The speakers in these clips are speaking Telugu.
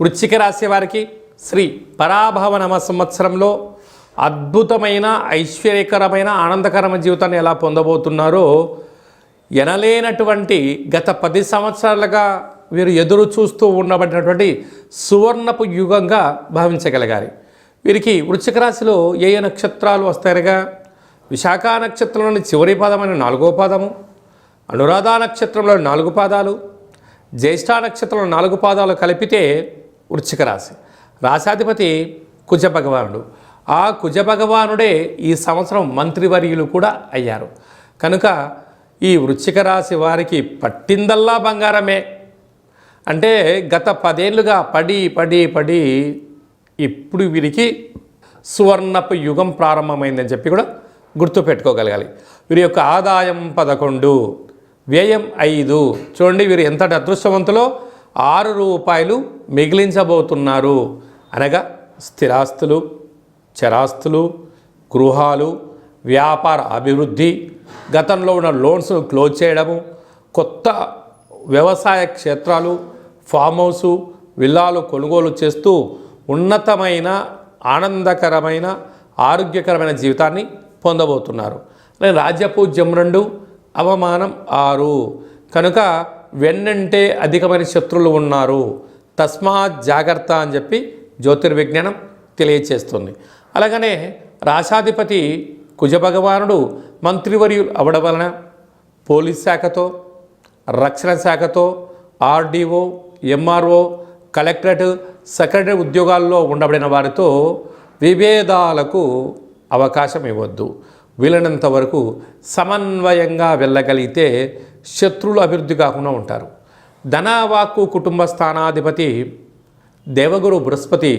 వృశ్చిక రాశి వారికి శ్రీ పరాభవ నమ సంవత్సరంలో అద్భుతమైన ఐశ్వర్యకరమైన ఆనందకరమైన జీవితాన్ని ఎలా పొందబోతున్నారో ఎనలేనటువంటి గత 10 సంవత్సరాలుగా వీరు ఎదురు చూస్తూ ఉండబడినటువంటి సువర్ణపు యుగంగా భావించగలగాలి. వీరికి వృశ్చిక రాశిలో ఏ నక్షత్రాలు వస్తాయనగా విశాఖ నక్షత్రంలోని చివరి పాదమైన 4వ పాదము, అనురాధ నక్షత్రంలో 4 పాదాలు, జ్యేష్ఠ నక్షత్రంలో 4 పాదాలు కలిపితే వృశ్చిక రాశి. రాశాధిపతి కుజ భగవానుడు. ఆ కుజ భగవానుడే ఈ సంవత్సరం మంత్రివర్యులు కూడా అయ్యారు. కనుక ఈ వృశ్చిక రాశి వారికి పట్టిందల్లా బంగారమే. అంటే గత 10 ఏళ్ళుగా పడి ఇప్పుడు వీరికి సువర్ణపు యుగం ప్రారంభమైందని చెప్పి కూడా గుర్తుపెట్టుకోగలగాలి. వీరి యొక్క ఆదాయం 11, వ్యయం 5. చూడండి వీరు ఎంతటి అదృష్టవంతులో 6 రూపాయలు మిగిలించబోతున్నారు. అనగా స్థిరాస్తులు, చరాస్తులు, గృహాలు, వ్యాపార అభివృద్ధి, గతంలో ఉన్న లోన్స్ను క్లోజ్ చేయడము, కొత్త వ్యవసాయ క్షేత్రాలు, ఫామ్ హౌసు, విల్లాలు కొనుగోలు చేస్తూ ఉన్నతమైన ఆనందకరమైన ఆరోగ్యకరమైన జీవితాన్ని పొందబోతున్నారు. రాజ్యపూజ్యం 2, అవమానం 6. కనుక వెన్నంటే అధికమైన శత్రువులు ఉన్నారు, తస్మాత్ జాగ్రత్త అని చెప్పి జ్యోతిర్విజ్ఞానం తెలియచేస్తుంది. అలాగనే రాశాధిపతి కుజభగవానుడు మంత్రివర్యులు అవడం వలన పోలీస్ శాఖతో, రక్షణ శాఖతో, ఆర్డీఓ, ఎంఆర్ఓ, కలెక్టరేట్, సెక్రటరీ ఉద్యోగాల్లో ఉండబడిన వారితో విభేదాలకు అవకాశం ఇవ్వద్దు. వీలైనంత వరకు సమన్వయంగా వెళ్ళగలిగితే శత్రువులు అభివృద్ధి కాకుండా ఉంటారు. ధనవాక్కు కుటుంబ స్థానాధిపతి దేవగురు బృహస్పతి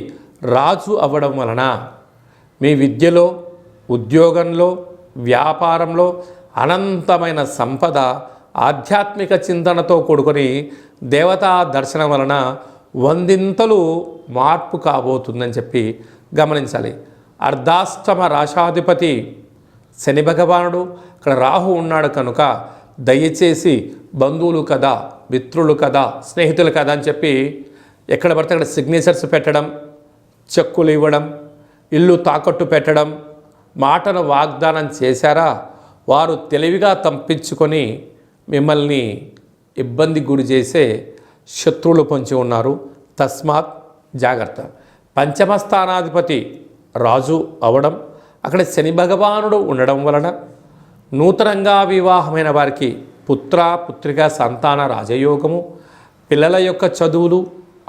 రాజు అవ్వడం వలన మీ విద్యలో, ఉద్యోగంలో, వ్యాపారంలో అనంతమైన సంపద, ఆధ్యాత్మిక చింతనతో కూడుకొని దేవతా దర్శనం వలన 100 మార్పు కాబోతుందని చెప్పి గమనించాలి. అర్ధాష్టమ రాశాధిపతి శని భగవానుడు, అక్కడ రాహు ఉన్నాడు. కనుక దయచేసి బంధువులు కదా, మిత్రులు కదా, స్నేహితులు కదా అని చెప్పి ఎక్కడ పడితే అక్కడ సిగ్నేచర్స్ పెట్టడం, చెక్కులు ఇవ్వడం, ఇల్లు తాకట్టు పెట్టడం, మాటను వాగ్దానం చేశారా వారు తెలివిగా తప్పించుకొని మిమ్మల్ని ఇబ్బంది గురి చేసే శత్రువులు పొంచి ఉన్నారు. తస్మాత్ జాగ్రత్త. పంచమ స్థానాధిపతి రాజు అవడం, అక్కడ శని భగవానుడు ఉండడం వలన నూతనంగా వివాహమైన వారికి పుత్ర పుత్రిక సంతాన రాజయోగము, పిల్లల యొక్క చదువులు,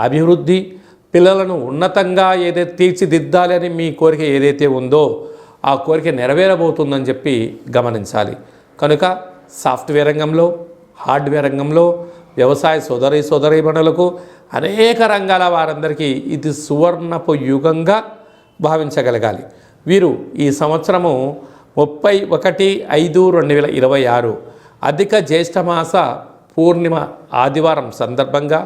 అభివృద్ధి, పిల్లలను ఉన్నతంగా ఏదైతే తీర్చిదిద్దాలి అని మీ కోరిక ఏదైతే ఉందో ఆ కోరిక నెరవేరబోతుందని చెప్పి గమనించాలి. కనుక సాఫ్ట్వేర్ రంగంలో, హార్డ్వేర్ రంగంలో, వ్యవసాయ సోదరీమణులకు, అనేక రంగాల వారందరికీ ఇది సువర్ణపు యుగంగా భావించగలగాలి. వీరు ఈ సంవత్సరము 31/5/2026 అధిక జ్యేష్ఠమాస పూర్ణిమ ఆదివారం సందర్భంగా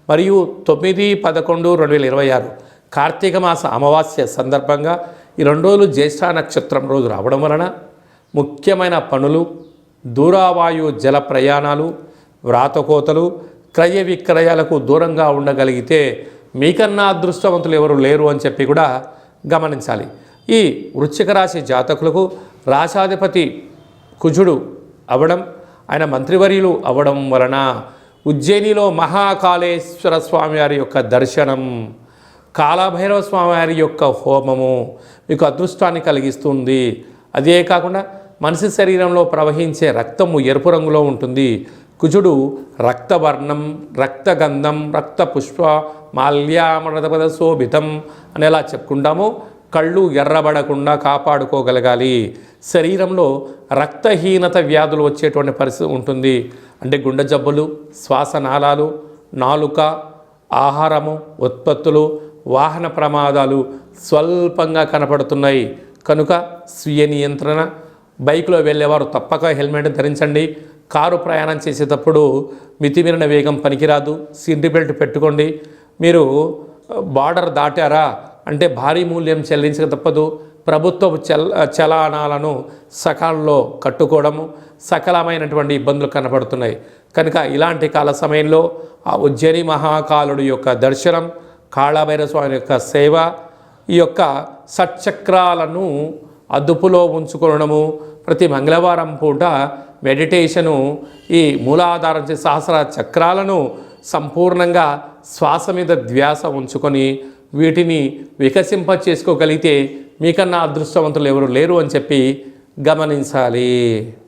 మరియు 9/11/2026 కార్తీక మాస అమావాస్య సందర్భంగా ఈ 2 రోజులు జ్యేష్ఠ నక్షత్రం రోజు రావడం వలన ముఖ్యమైన పనులు, దూరావాయు జల ప్రయాణాలు, వ్రాతకోతలు, క్రయ విక్రయాలకు దూరంగా ఉండగలిగితే మీకన్నా అదృష్టవంతులు ఎవరు లేరు అని చెప్పి కూడా గమనించాలి. ఈ వృశ్చిక రాశి జాతకులకు రాశాధిపతి కుజుడు అవడం, ఆయన మంత్రివర్యులు అవడం వలన ఉజ్జయినిలో మహాకాళేశ్వర స్వామివారి యొక్క దర్శనం, కాలభైరవ స్వామివారి యొక్క హోమము మీకు అదృష్టాన్ని కలిగిస్తుంది. అదే కాకుండా మనిషి శరీరంలో ప్రవహించే రక్తము ఎరుపు రంగులో ఉంటుంది. కుజుడు రక్తవర్ణం, రక్తగంధం, రక్త పుష్ప మాల్యామృతపద శోభితం అనేలా చెప్పుకుంటాము. కళ్ళు ఎర్రబడకుండా కాపాడుకోగలగాలి. శరీరంలో రక్తహీనత వ్యాధులు వచ్చేటువంటి పరిస్థితి ఉంటుంది. అంటే గుండె జబ్బులు, శ్వాసనాళాలు, నాలుక, ఆహారము ఉత్పత్తులు, వాహన ప్రమాదాలు స్వల్పంగా కనపడుతున్నాయి. కనుక స్వీయ నియంత్రణ. బైక్లో వెళ్ళేవారు తప్పక హెల్మెట్ ధరించండి. కారు ప్రయాణం చేసేటప్పుడు మితిమీరిన వేగం పనికిరాదు. సీట్ బెల్ట్ పెట్టుకోండి. మీరు బార్డర్ దాటారా అంటే భారీ మూల్యం చెల్లించక తప్పదు. ప్రభుత్వ చలానాలను సకాలంలో కట్టుకోవడము, సకలమైనటువంటి ఇబ్బందులు కనపడుతున్నాయి. కనుక ఇలాంటి కాల సమయంలో ఆ ఉజ్జయిని మహాకాలుడి యొక్క దర్శనం, కాళభైరవ స్వామి యొక్క సేవ, ఈ యొక్క షట్చక్రాలను అదుపులో ఉంచుకోవడము, ప్రతి మంగళవారం పూట మెడిటేషను, ఈ మూలాధారం సహస్ర చక్రాలను సంపూర్ణంగా శ్వాస మీద ధ్యాస ఉంచుకొని వీటిని వికసింప చేసుకోగలిగితే మీకన్నా అదృష్టవంతులు ఎవరు లేరు అని చెప్పి గమనించాలి.